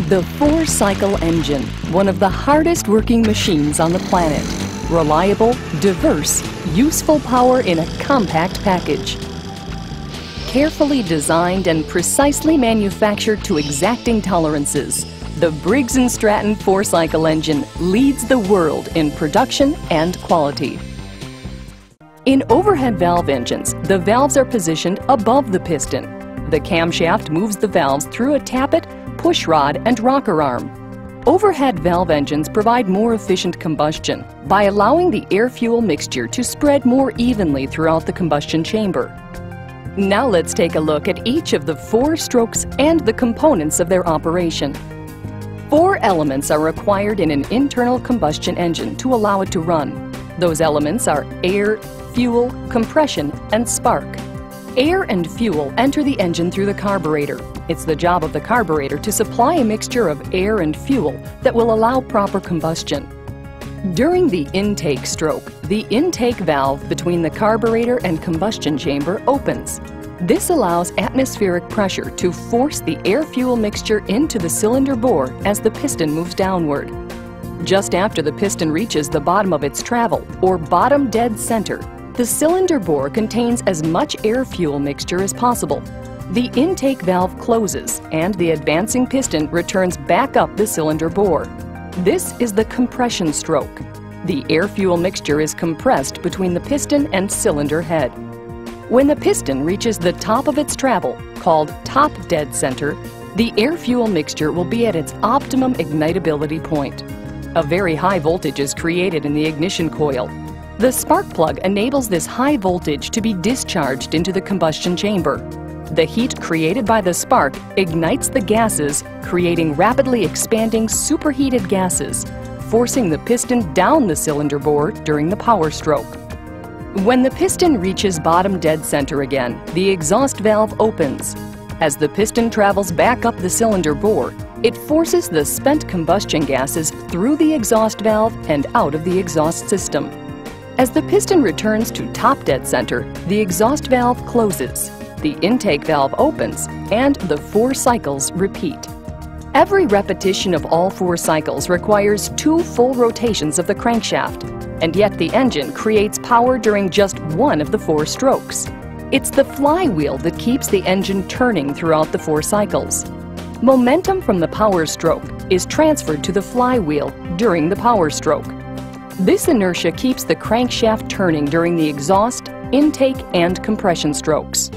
The four-cycle engine, one of the hardest working machines on the planet. Reliable, diverse, useful power in a compact package. Carefully designed and precisely manufactured to exacting tolerances, the Briggs Stratton four-cycle engine leads the world in production and quality. In overhead valve engines, the valves are positioned above the piston. The camshaft moves the valves through a tappet, push rod, and rocker arm. Overhead valve engines provide more efficient combustion by allowing the air-fuel mixture to spread more evenly throughout the combustion chamber. Now let's take a look at each of the four strokes and the components of their operation. Four elements are required in an internal combustion engine to allow it to run. Those elements are air, fuel, compression, and spark. Air and fuel enter the engine through the carburetor. It's the job of the carburetor to supply a mixture of air and fuel that will allow proper combustion. During the intake stroke, the intake valve between the carburetor and combustion chamber opens. This allows atmospheric pressure to force the air-fuel mixture into the cylinder bore as the piston moves downward. Just after the piston reaches the bottom of its travel, or bottom dead center, the cylinder bore contains as much air-fuel mixture as possible. The intake valve closes and the advancing piston returns back up the cylinder bore. This is the compression stroke. The air-fuel mixture is compressed between the piston and cylinder head. When the piston reaches the top of its travel, called top dead center, the air-fuel mixture will be at its optimum ignitability point. A very high voltage is created in the ignition coil. The spark plug enables this high voltage to be discharged into the combustion chamber. The heat created by the spark ignites the gases, creating rapidly expanding superheated gases, forcing the piston down the cylinder bore during the power stroke. When the piston reaches bottom dead center again, the exhaust valve opens. As the piston travels back up the cylinder bore, it forces the spent combustion gases through the exhaust valve and out of the exhaust system. As the piston returns to top dead center, the exhaust valve closes, the intake valve opens, and the four cycles repeat. Every repetition of all four cycles requires 2 full rotations of the crankshaft, and yet the engine creates power during just one of the 4 strokes. It's the flywheel that keeps the engine turning throughout the 4 cycles. Momentum from the power stroke is transferred to the flywheel during the power stroke. This inertia keeps the crankshaft turning during the exhaust, intake, and compression strokes.